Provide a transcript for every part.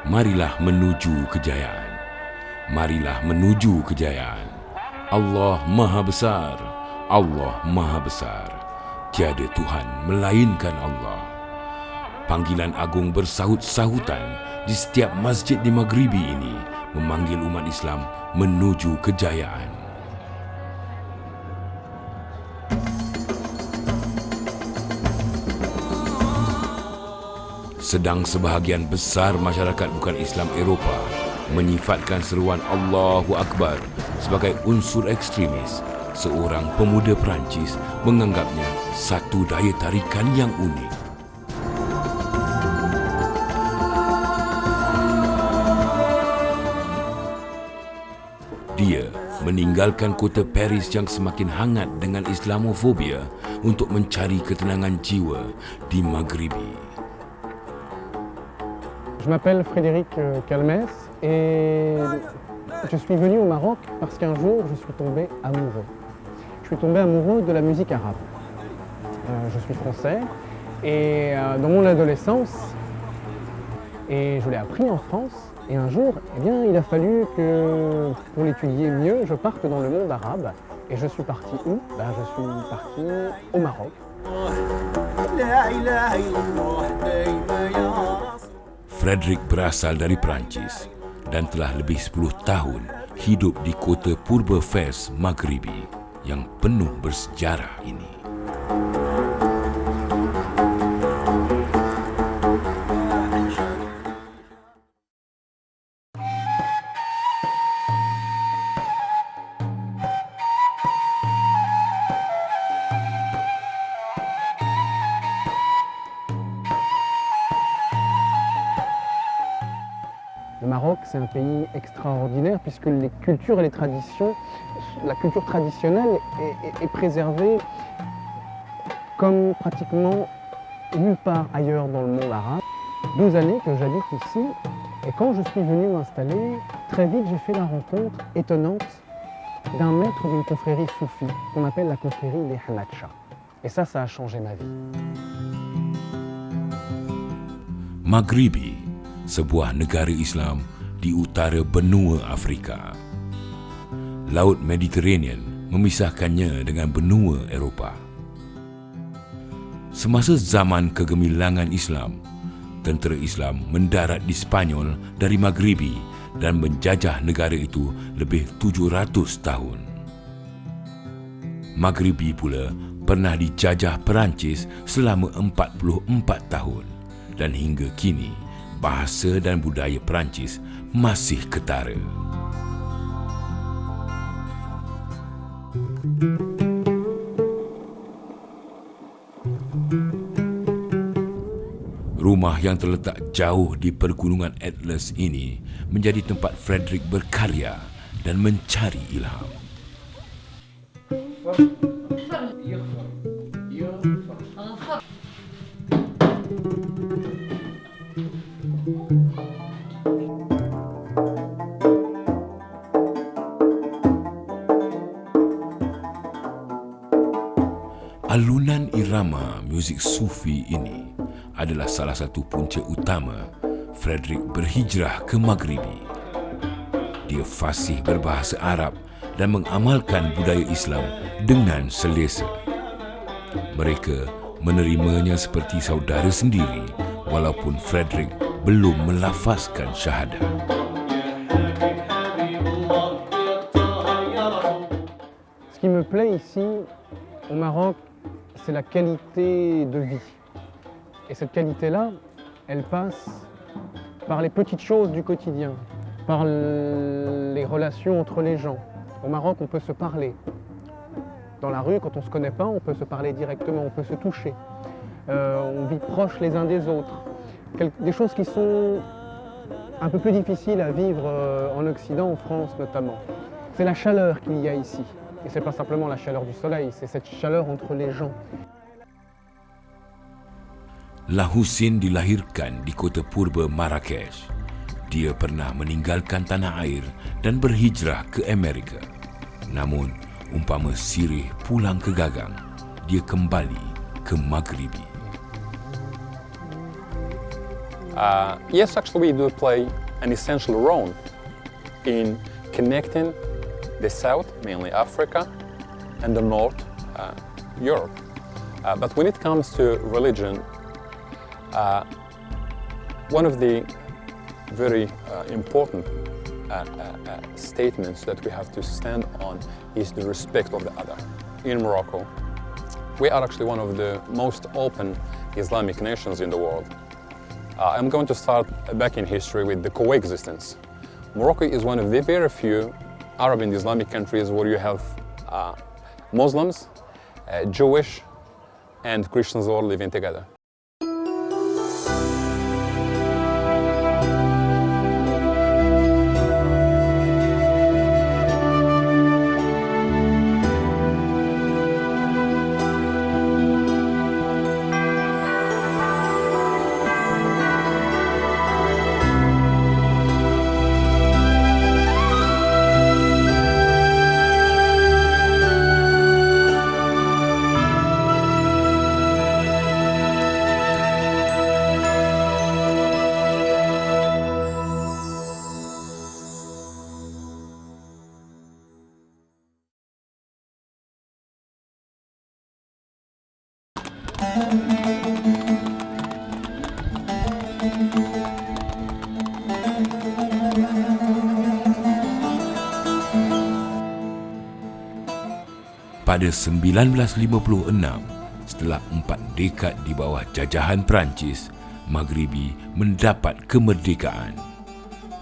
Marilah menuju kejayaan. Marilah menuju kejayaan. Allah Maha Besar. Allah Maha Besar. Tiada Tuhan melainkan Allah. Panggilan agung bersahut-sahutan di setiap masjid di Maghribi ini memanggil umat Islam menuju kejayaan. Sedang sebahagian besar masyarakat bukan Islam Eropah menyifatkan seruan Allahu Akbar sebagai unsur ekstremis, seorang pemuda Perancis menganggapnya satu daya tarikan yang unik. Dia meninggalkan kota Paris yang semakin hangat dengan Islamofobia untuk mencari ketenangan jiwa di Maghribi. Je m'appelle Frédéric Calmès et je suis venu au Maroc parce qu'un jour je suis tombé amoureux. Je suis tombé amoureux de la musique arabe. Je suis français et dans mon adolescence, et je l'ai appris en France, et un jour, eh bien, il a fallu que pour l'étudier mieux, je parte dans le monde arabe. Et je suis parti où? Je suis parti au Maroc. Frederick berasal dari Perancis dan telah lebih 10 tahun hidup di kota purba Fez, Maghribi yang penuh bersejarah ini. Le Maroc, c'est un pays extraordinaire puisque les cultures et les traditions, la culture traditionnelle est préservée comme pratiquement nulle part ailleurs dans le monde arabe. 12 années que j'habite ici et quand je suis venu m'installer, très vite j'ai fait la rencontre étonnante d'un maître d'une confrérie soufie qu'on appelle la confrérie des Hanatcha. Et ça a changé ma vie. Maghribi, sebuah negara Islam di utara benua Afrika. Laut Mediterranean memisahkannya dengan benua Eropah. Semasa zaman kegemilangan Islam, tentera Islam mendarat di Spanyol dari Maghribi dan menjajah negara itu lebih 700 tahun. Maghribi pula pernah dijajah Perancis selama 44 tahun dan hingga kini bahasa dan budaya Perancis masih ketara. Rumah yang terletak jauh di pergunungan Atlas ini menjadi tempat Frederick berkarya dan mencari ilham. Alunan irama muzik sufi ini adalah salah satu punca utama Frederick berhijrah ke Maghribi. Dia fasih berbahasa Arab dan mengamalkan budaya Islam dengan selesa. Mereka menerimanya seperti saudara sendiri walaupun Frederick belum melafazkan syahadah. plaît ici, au Maroc, c'est la qualité de vie. Et cette qualité-là, elle passe par les petites choses du quotidien, par les relations entre les gens. Au Maroc, on peut se parler. Dans la rue, quand on ne se connaît pas, on peut se parler directement, on peut se toucher. On vit proches les uns des autres. Des choses qui sont un peu plus difficiles à vivre en Occident, en France notamment. C'est la chaleur qu'il y a ici. Et ce n'est pas simplement la chaleur du soleil, c'est cette chaleur entre les gens. Lahusin dilahirkan di kota purba Marrakesh. Dia pernah meninggalkan tanah air dan berhijrah ke Amerika. Namun, umpama sirih pulang ke gagang, dia kembali ke Maghribi. Yes, actually we do play an essential role in connecting the South, mainly Africa, and the North, Europe. But when it comes to religion, one of the very important statements that we have to stand on is the respect of the other. In Morocco, we are actually one of the most open Islamic nations in the world. I'm going to start back in history with the coexistence. Morocco is one of the very few Arab and Islamic countries where you have Muslims, Jewish, and Christians all living together. Pada 1956, setelah 4 dekad di bawah jajahan Perancis, Maghribi mendapat kemerdekaan.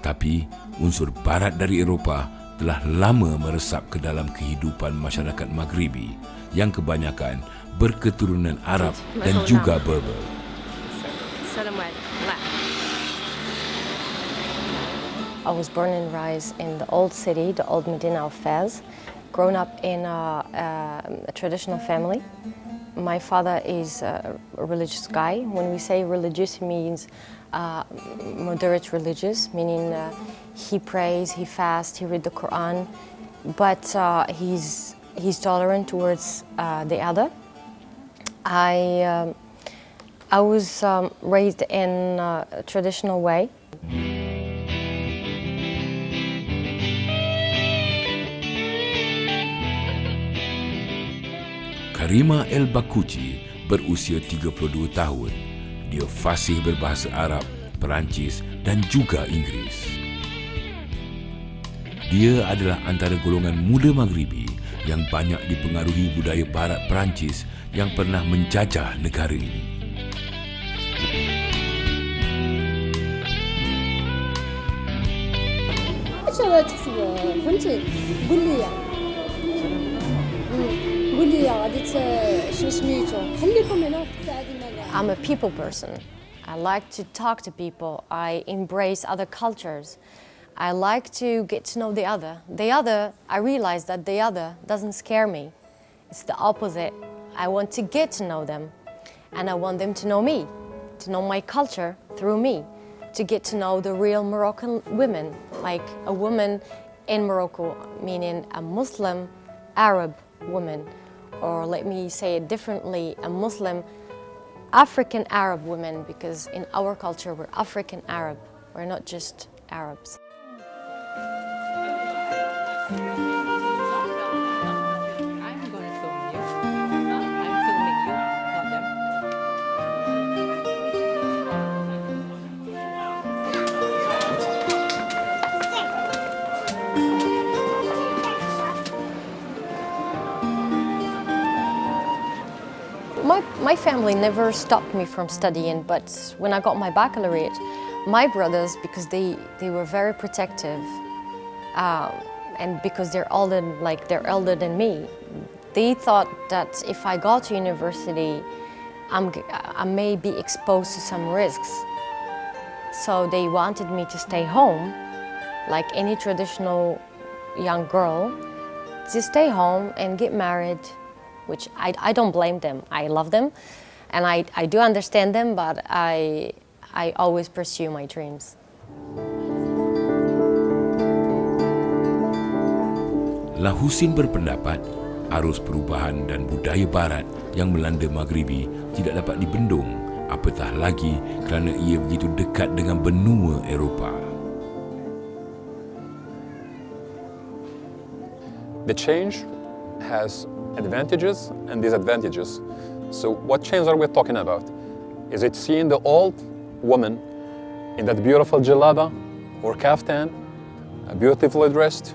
Tapi unsur barat dari Eropah telah lama meresap ke dalam kehidupan masyarakat Maghribi yang kebanyakan berketurunan Arab dan juga Berber. Salam. I was born and raised in the old city, the old Medina of Fez. Grown up in a traditional family. My father is a religious guy. When we say religious, it means moderate religious, meaning he prays, he fasts, he reads the Quran, but he's tolerant towards the other. I was raised in a traditional way. Karima El-Bakuchi berusia 32 tahun. Dia fasih berbahasa Arab, Perancis dan juga Inggeris. Dia adalah antara golongan muda Maghribi yang banyak dipengaruhi budaya barat Perancis yang pernah menjajah negara ini. I'm a people person. I like to talk to people. I embrace other cultures. I like to get to know the other. I realize that the other doesn't scare me. It's the opposite. I want to get to know them. And I want them to know me, to know my culture through me, to get to know the real Moroccan women, like a woman in Morocco, meaning a Muslim Arab woman. Or let me say it differently, a Muslim African Arab woman, because in our culture we're African Arab, we're not just Arabs. my family never stopped me from studying, but when I got my baccalaureate, my brothers, because they were very protective, and because they're elder than me, they thought that if I got to university, I may be exposed to some risks. So they wanted me to stay home, like any traditional young girl, to stay home and get married, which I don't blame them. I love them, and I do understand them, but I always pursue my dreams. Lahusin berpendapat arus perubahan dan budaya barat yang melanda Maghribi tidak dapat dibendung, apatah lagi kerana ia begitu dekat dengan benua Eropah. The change has advantages and disadvantages. So what change are we talking about? Is it seeing the old woman in that beautiful jalaba or kaftan, beautifully dressed,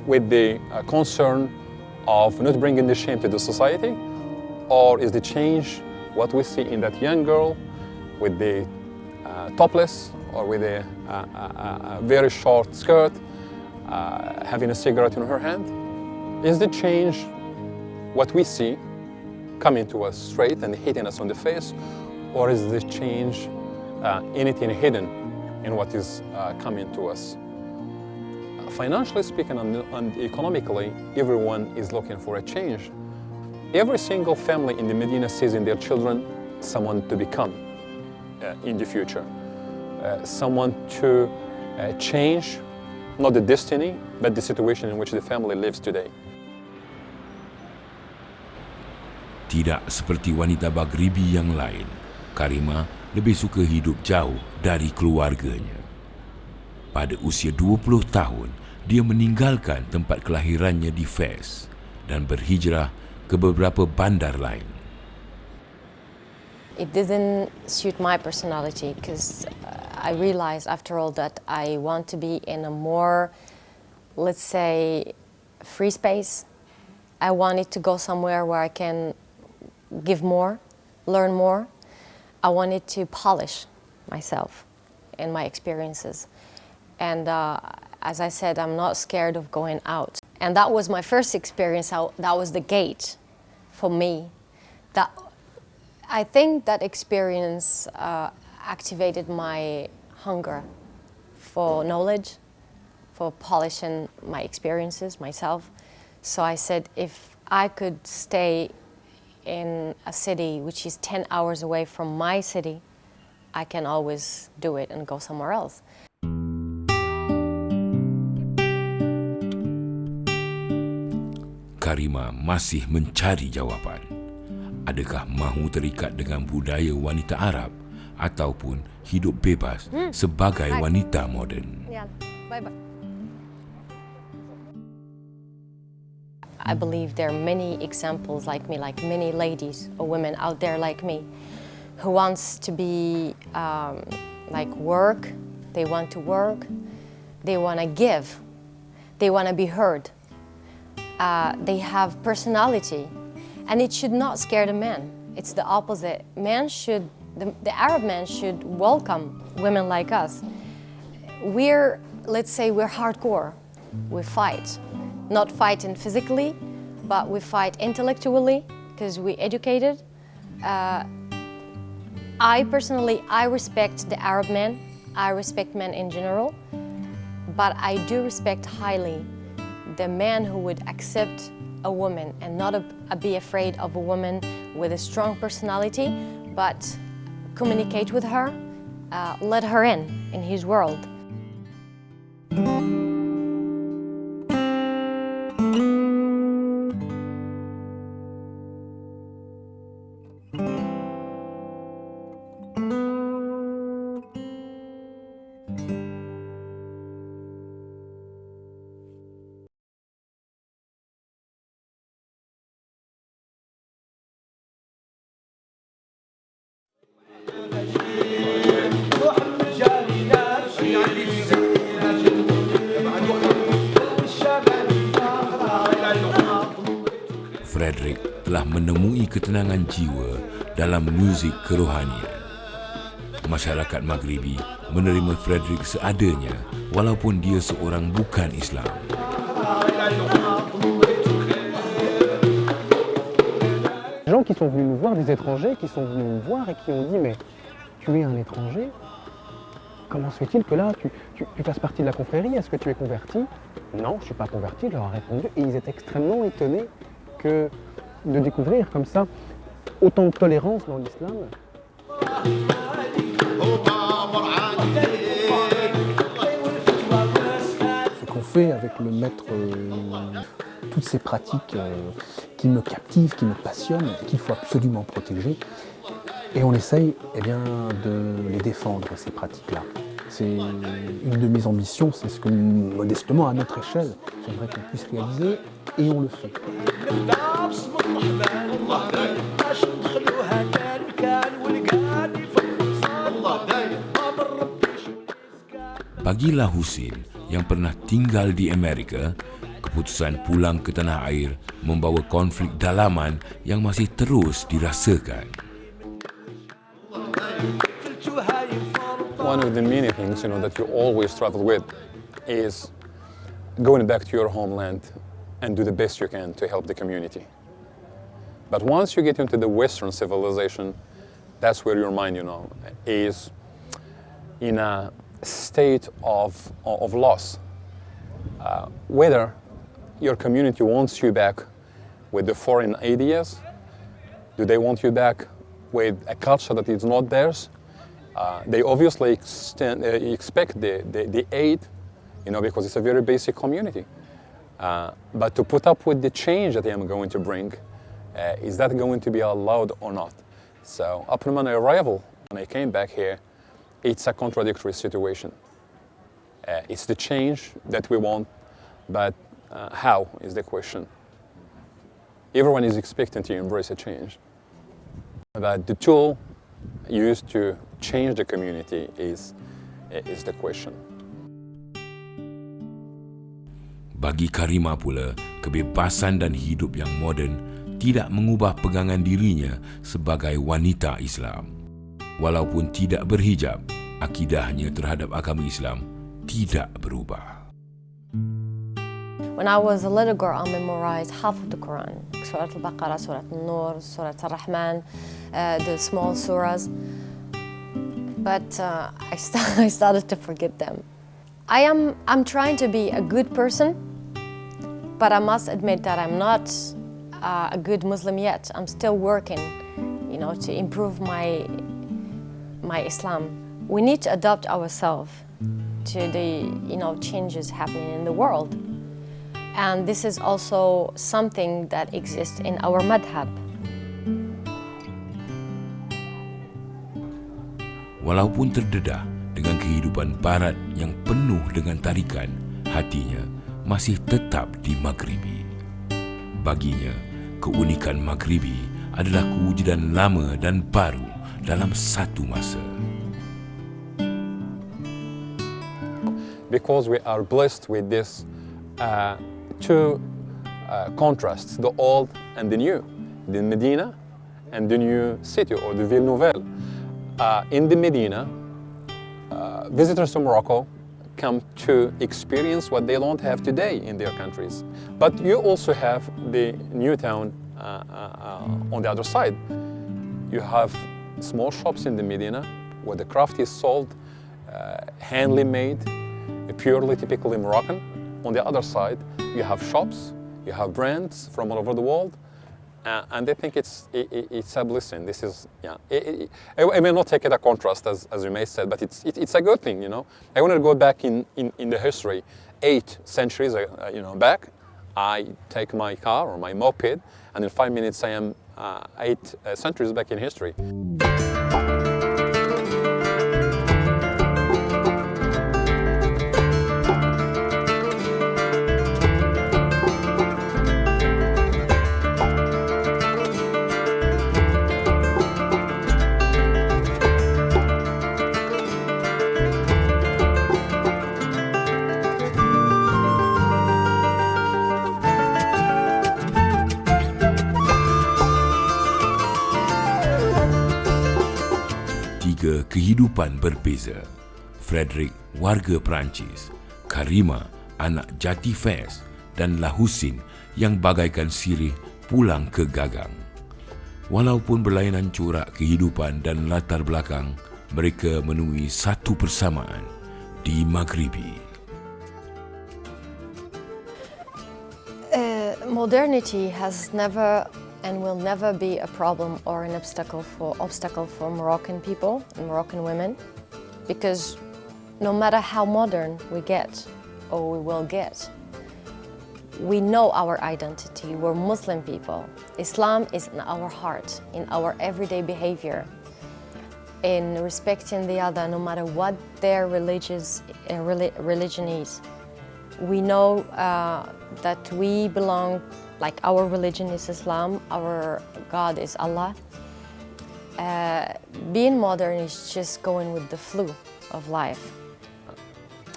with the concern of not bringing the shame to the society? Or is the change what we see in that young girl with the topless or with a very short skirt, having a cigarette in her hand? Is the change what we see coming to us straight and hitting us on the face? Or is the change anything hidden in what is coming to us? Financially speaking and economically, everyone is looking for a change. Every single family in the Medina sees in their children someone to become in the future, someone to change, not the destiny, but the situation in which the family lives today. Tidak seperti wanita Maghribi yang lain, Karima lebih suka hidup jauh dari keluarganya. Pada usia 20 tahun, dia meninggalkan tempat kelahirannya di Fez dan berhijrah ke beberapa bandar lain. It didn't suit my personality because I realized after all that I want to be in a more, let's say, free space. I wanted to go somewhere where I can give more, learn more. I wanted to polish myself and my experiences. And as I said, I'm not scared of going out. And that was my first experience. That was the gate for me. I think that experience activated my hunger for knowledge, for polishing my experiences myself. So I said, if I could stay in a city which is 10 hours away from my city, I can always do it and go somewhere else. Karima masih mencari jawapan. Adakah mahu terikat dengan budaya wanita Arab ataupun hidup bebas sebagai wanita moden? Yeah, bye-bye. I believe there are many examples like me, like many ladies or women out there like me, who wants to be work. They want to work. They want to give. They want to be heard. They have personality, and it should not scare the man. It's the opposite. The Arab man should welcome women like us. Let's say we're hardcore. We fight. Not fighting physically, but we fight intellectually because we're educated. I respect the Arab man. I respect men in general, but I do respect highly the man who would accept a woman and not be afraid of a woman with a strong personality, but communicate with her, let her in his world. Frederick telah menemui ketenangan jiwa dalam muzik kerohanian. Masyarakat Maghribi menerima Frederick seadanya walaupun dia seorang bukan Islam. Des gens qui sont venus nous voir, des étrangers qui sont venus nous voir et qui ont dit « Mais tu es un étranger, comment se fait-il que là, tu fasses partie de la confrérie? Est-ce que tu es converti ?» Non, je ne suis pas converti, je leur ai répondu. Et ils étaient extrêmement étonnés de découvrir comme ça autant de tolérance dans l'islam. Ce qu'on fait avec le maître, toutes ces pratiques qui me captivent, qui me passionnent, qu'il faut absolument protéger. Et on essaye de les défendre, ces pratiques-là. C'est une de mes ambitions, c'est ce que modestement, à notre échelle, j'aimerais qu'on puisse réaliser, et on le fait. Bagilah Husin yang pernah tinggal di Amerika, keputusan pulang ke tanah air membawa konflik dalaman yang masih terus dirasakan. One of the many things, that you always struggle with is going back to your homeland and do the best you can to help the community. But once you get into the Western civilization, that's where your mind, is in a state of loss. Whether your community wants you back with the foreign ideas, do they want you back with a culture that is not theirs? They obviously expect the aid, because it's a very basic community. But to put up with the change that I am going to bring, is that going to be allowed or not? So upon my arrival, when I came back here, it's a contradictory situation. It's the change that we want, but how is the question. Everyone is expecting to embrace a change. But the tool used to change the community is the question. Bagi Karima pula, kebebasan dan hidup yang moden tidak mengubah pegangan dirinya sebagai wanita Islam. Walaupun tidak berhijab, akidahnya terhadap agama Islam tidak berubah. When I was a little girl, I memorized half of the Quran. Surah Al-Baqarah, Surah Al-Nur, Surah Al-Rahman, the small surahs. But I started to forget them. I'm trying to be a good person, but I must admit that I'm not a good Muslim yet. I'm still working, to improve my Islam. We need to adapt ourselves to the changes happening in the world. And this is also something that exists in our madhab. Walaupun terdedah dengan kehidupan barat yang penuh dengan tarikan, hatinya masih tetap di Maghribi. Baginya, keunikan Maghribi adalah kewujudan lama dan baru dalam satu masa. Because we are blessed with this two contrasts, the old and the new, the Medina and the new city, or the Ville Nouvelle. In the Medina, visitors to Morocco come to experience what they don't have today in their countries. But you also have the new town on the other side. You have small shops in the Medina where the craft is sold, handily made, purely typically Moroccan. On the other side, you have shops, you have brands from all over the world, and they think it's a blessing. This is, I may not take it a contrast, as you may said, but it's a good thing, I want to go back in the history, 8 centuries back. I take my car or my moped, and in 5 minutes I am 8 centuries back in history. kehidupan berbeza. Frederick, warga Perancis, Karima, anak jati Fes, dan Lahusin yang bagaikan sirih pulang ke gagang. Walaupun berlainan corak kehidupan dan latar belakang, mereka menemui satu persamaan di Maghribi. Modernity has never and will never be a problem or an obstacle for Moroccan people and Moroccan women, because no matter how modern we get or we will get, we know our identity. We're Muslim people. Islam is in our heart, in our everyday behavior, in respecting the other, no matter what their religion is. We know that we belong, like our religion is Islam, our God is Allah. Being modern is just going with the flow of life.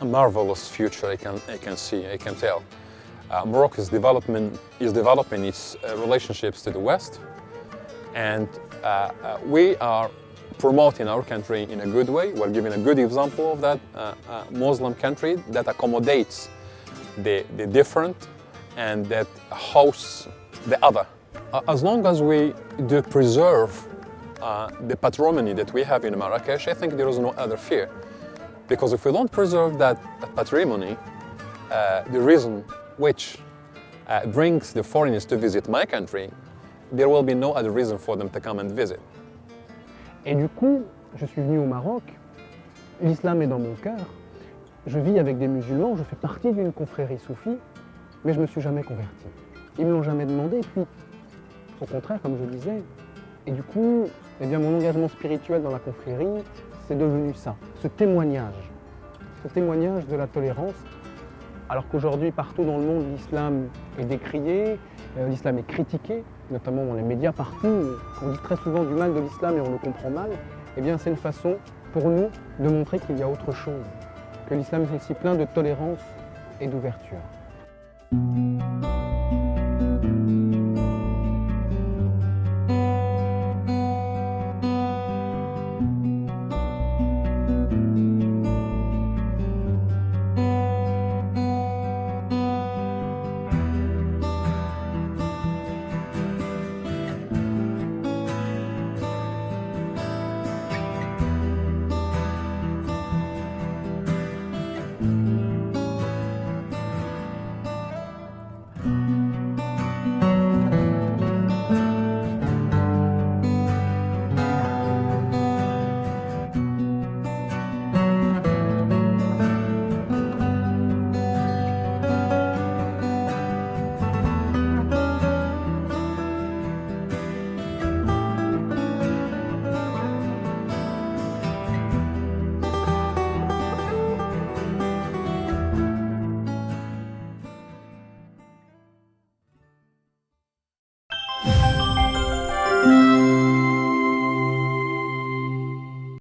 A marvelous future I can see, I can tell. Morocco is developing its relationships to the West, and we are promoting our country in a good way. We're giving a good example of that Muslim country that accommodates the different and that hosts the other. As long as we do preserve the patrimony that we have in Marrakesh, I think there is no other fear. Because if we don't preserve that patrimony, the reason which brings the foreigners to visit my country, there will be no other reason for them to come and visit. Et du coup, je suis venu au Maroc, l'islam est dans mon cœur, je vis avec des musulmans, je fais partie d'une confrérie soufie, mais je ne me suis jamais converti. Ils ne me l'ont jamais demandé, et puis, au contraire, comme je disais, et du coup, eh bien, mon engagement spirituel dans la confrérie, c'est devenu ça, ce témoignage de la tolérance, alors qu'aujourd'hui, partout dans le monde, l'islam est décrié, l'islam est critiqué, notamment dans les médias partout. On dit très souvent du mal de l'islam et on le comprend mal. Eh bien, c'est une façon pour nous de montrer qu'il y a autre chose, que l'islam est aussi plein de tolérance et d'ouverture.